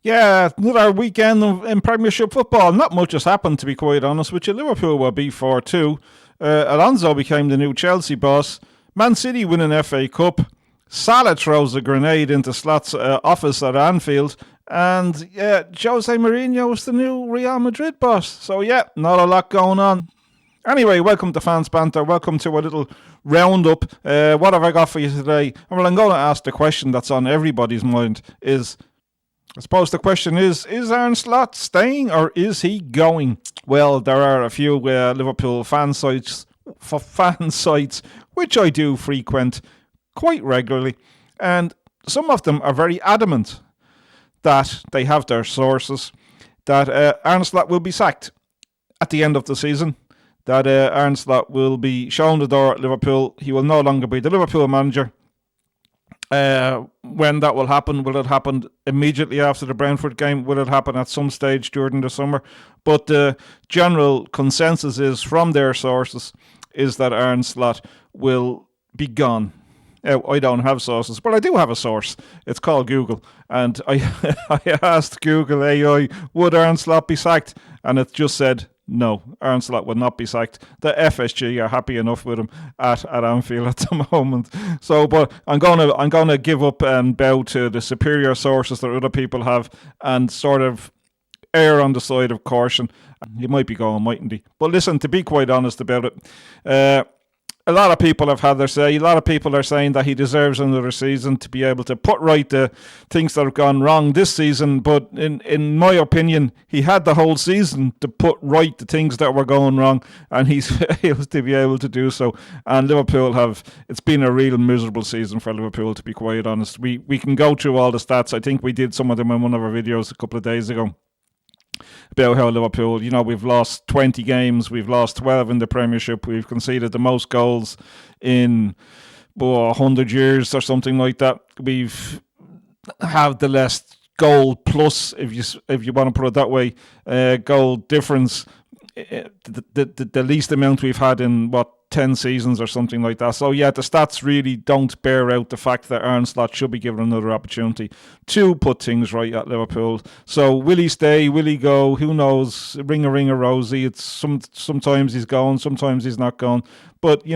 Yeah, another weekend in Premiership football. Not much has happened, to be quite honest with you. Liverpool were B4-2. Alonso became the new Chelsea boss. Man City win an FA Cup. Salah throws a grenade into Slot's office at Anfield. And yeah, Jose Mourinho is the new Real Madrid boss. So yeah, not a lot going on. Anyway, welcome to Fans Banter. Welcome to a little roundup. What have I got for you today? Well, I'm going to ask the question that's on everybody's mind is, I suppose the question is Arne Slot staying or is he going? Well, there are a few Liverpool fan sites which I do frequent quite regularly, and some of them are very adamant that they have their sources that Arne Slot will be sacked at the end of the season, that Arne Slot will be shown the door at Liverpool. He will no longer be the Liverpool manager. When that will happen, will it happen immediately after the Brentford game? Will it happen at some stage during the summer? But the general consensus is from their sources is that Arne Slot will be gone. I don't have sources, but I do have a source. It's called Google. And I asked Google AI, would Arne Slot be sacked? And it just said, no, Arne Slot will not be sacked. The FSG are happy enough with him at Anfield at the moment. So, but I'm gonna give up and bow to the superior sources that other people have and sort of err on the side of caution. He might be going, mightn't he? But listen, to be quite honest about it, a lot of people have had their say. A lot of people are saying that he deserves another season to be able to put right the things that have gone wrong this season. But in my opinion, he had the whole season to put right the things that were going wrong, and he's able to be able to do so. And Liverpool it's been a real miserable season for Liverpool, to be quite honest. We can go through all the stats. I think we did some of them in one of our videos a couple of days ago about how Liverpool, we've lost 20 games, we've lost 12 in the Premiership, we've conceded the most goals in 100 years or something like that. We've have the less goal plus, if you want to put it that way, goal difference, the least amount we've had in 10 seasons or something like that. So yeah, the stats really don't bear out the fact that Arne Slot should be given another opportunity to put things right at Liverpool. So will he stay? Will he go? Who knows? Ring a Rosie. It's sometimes he's going, sometimes he's not going. But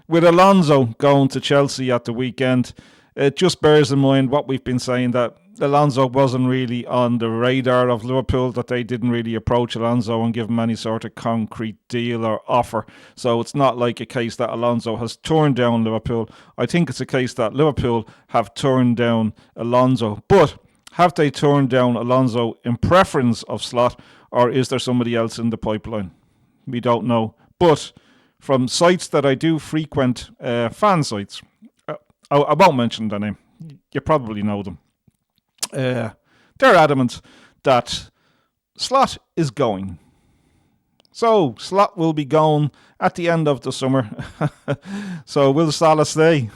with Alonso going to Chelsea at the weekend, it just bears in mind what we've been saying, that Alonso wasn't really on the radar of Liverpool, that they didn't really approach Alonso and give him any sort of concrete deal or offer. So it's not like a case that Alonso has turned down Liverpool. I think it's a case that Liverpool have turned down Alonso. But have they turned down Alonso in preference of Slot, or is there somebody else in the pipeline? We don't know. But from sites that I do frequent, fan sites, I won't mention their name. You probably know them. They're adamant that Slot is going. So Slot will be going at the end of the summer. So will Salah stay?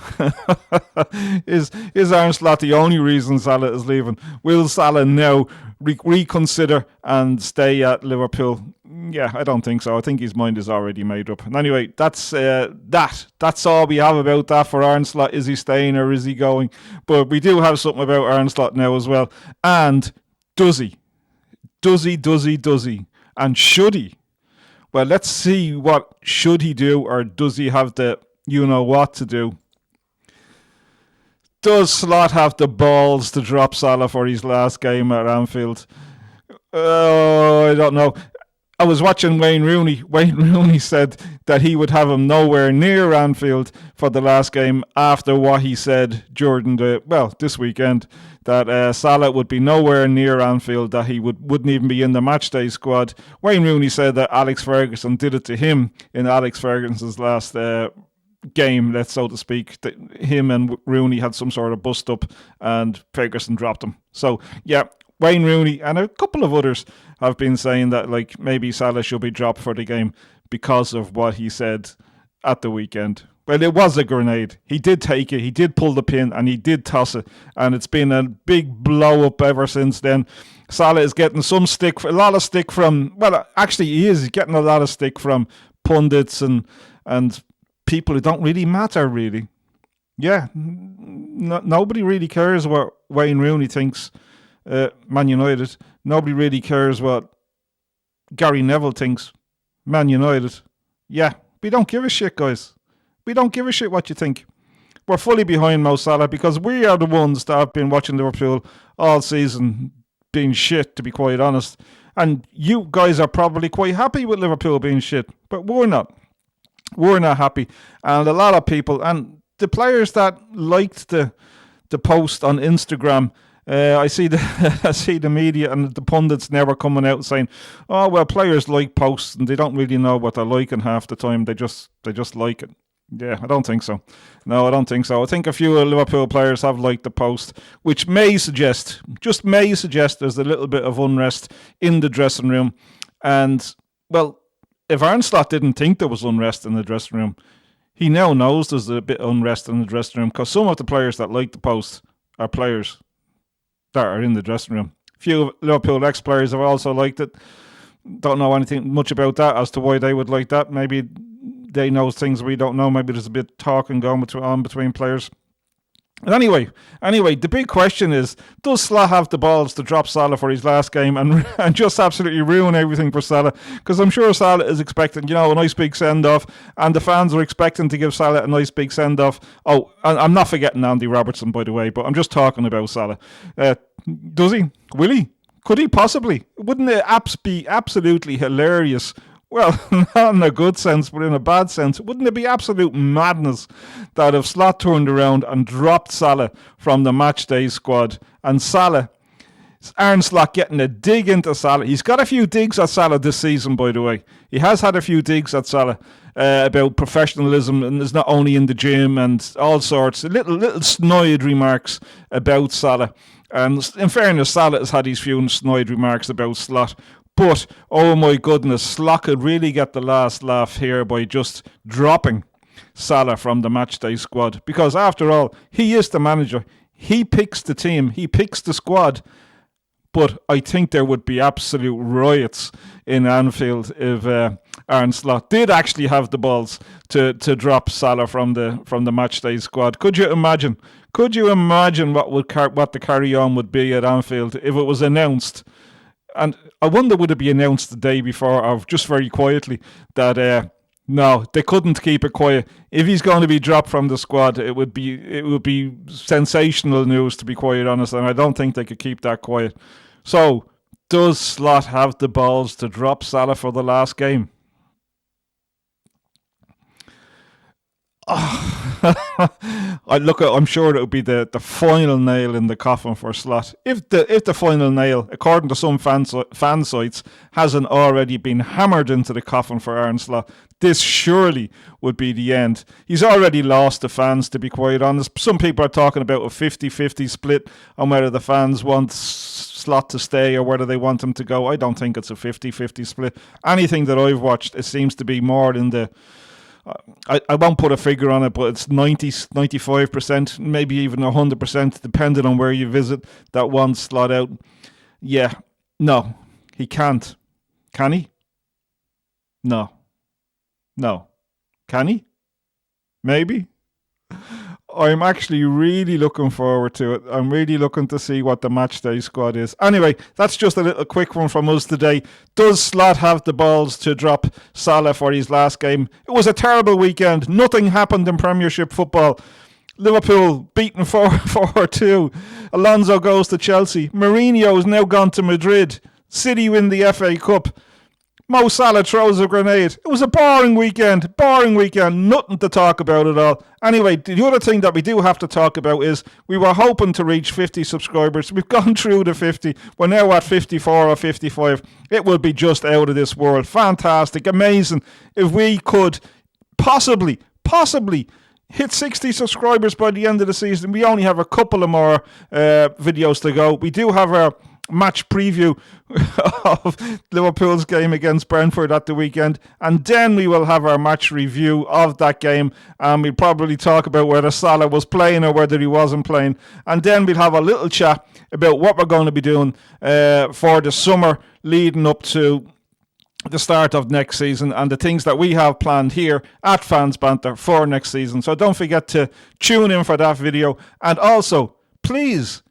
Is Arne Slot the only reason Salah is leaving? Will Salah now reconsider and stay at Liverpool? Yeah, I don't think so. I think his mind is already made up. And anyway, that's all we have about that for Arne Slot. Is he staying or is he going? But we do have something about Arne Slot now as well. And does he? Does he? And should he? Well, let's see what should he do, or does he have the what to do? Does Slot have the balls to drop Salah for his last game at Anfield? Oh, I don't know. I was watching Wayne Rooney. Wayne Rooney said that he would have him nowhere near Anfield for the last game after what he said during this weekend, that Salah would be nowhere near Anfield, that he wouldn't even be in the matchday squad. Wayne Rooney said that Alex Ferguson did it to him in Alex Ferguson's last game, let's so to speak. Him and Rooney had some sort of bust up and Ferguson dropped him. So yeah, Wayne Rooney and a couple of others have been saying that maybe Salah should be dropped for the game because of what he said at the weekend. Well, it was a grenade. He did take it, he did pull the pin, and he did toss it. And it's been a big blow up ever since then. Salah is getting a lot of stick from, actually he is getting a lot of stick from pundits and people who don't really matter, really. Yeah, nobody really cares what Wayne Rooney thinks Man United. Nobody really cares what Gary Neville thinks. Man United. Yeah, we don't give a shit, guys. We don't give a shit what you think. We're fully behind Mo Salah because we are the ones that have been watching Liverpool all season being shit, to be quite honest. And you guys are probably quite happy with Liverpool being shit, but we're not. We're not happy. And a lot of people, and the players that liked the post on Instagram, I see the media and the pundits never coming out saying, "Oh well, players like posts and they don't really know what they're liking half the time. They just like it." Yeah, I don't think so. No, I don't think so. I think a few Liverpool players have liked the post, which may suggest, just may suggest, there's a little bit of unrest in the dressing room. And, well, if Arne Slot didn't think there was unrest in the dressing room, he now knows there's a bit of unrest in the dressing room because some of the players that like the post are players that are in the dressing room. A few Liverpool ex-players have also liked it. Don't know anything much about that as to why they would like that. Maybe they know things we don't know. Maybe there's a bit of talking going on between players. And anyway, the big question is, does Slot have the balls to drop Salah for his last game and just absolutely ruin everything for Salah? Because I'm sure Salah is expecting, a nice big send-off, and the fans are expecting to give Salah a nice big send-off. Oh, and I'm not forgetting Andy Robertson, by the way, but I'm just talking about Salah. Does he? Will he? Could he possibly? Wouldn't it be absolutely hilarious? Well, not in a good sense, but in a bad sense. Wouldn't it be absolute madness that if Slot turned around and dropped Salah from the matchday squad, and Salah, Arne Slot getting a dig into Salah. He's got a few digs at Salah this season, by the way. He has had a few digs at Salah about professionalism, and it's not only in the gym and all sorts, little snide remarks about Salah. And in fairness, Salah has had his few snide remarks about Slot. But, oh my goodness, Slot could really get the last laugh here by just dropping Salah from the matchday squad. Because after all, he is the manager. He picks the team. He picks the squad. But I think there would be absolute riots in Anfield if Arne Slot did actually have the balls to drop Salah from the matchday squad. Could you imagine? Could you imagine what the carry-on would be at Anfield if it was announced? And I wonder, would it be announced the day before, or just very quietly, that no, they couldn't keep it quiet. If he's going to be dropped from the squad, it would be sensational news, to be quite honest, and I don't think they could keep that quiet. So, does Slot have the balls to drop Salah for the last game? I'm sure it would be the final nail in the coffin for Slot. If the final nail, according to some fan sites, hasn't already been hammered into the coffin for Arne Slot, this surely would be the end. He's already lost the fans, to be quite honest. Some people are talking about a 50-50 split on whether the fans want Slot to stay or whether they want him to go. I don't think it's a 50-50 split. Anything that I've watched, it seems to be more in the... I won't put a figure on it, but it's 95%, maybe even 100%, depending on where you visit, that one Slot out. Yeah, no, he can't. Can he? No. Can he? Maybe. I'm actually really looking forward to it. I'm really looking to see what the matchday squad is. Anyway, that's just a little quick one from us today. Does Slot have the balls to drop Salah for his last game? It was a terrible weekend. Nothing happened in Premiership football. Liverpool beaten 4-2. Alonso goes to Chelsea. Mourinho has now gone to Madrid. City win the FA Cup. Mo Salah throws a grenade. It was a boring weekend. Nothing to talk about at all. Anyway, the other thing that we do have to talk about is we were hoping to reach 50 subscribers. We've gone through the 50. We're now at 54 or 55. It will be just out of this world. Fantastic. Amazing. If we could possibly hit 60 subscribers by the end of the season. We only have a couple of more videos to go. We do have our match preview of Liverpool's game against Brentford at the weekend, and then we will have our match review of that game, and we'll probably talk about whether Salah was playing or whether he wasn't playing, and then we'll have a little chat about what we're going to be doing for the summer leading up to the start of next season and the things that we have planned here at Fans Banter for next season. So don't forget to tune in for that video, and also please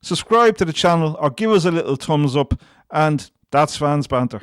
Subscribe to the channel or give us a little thumbs up, and that's Fans Banter.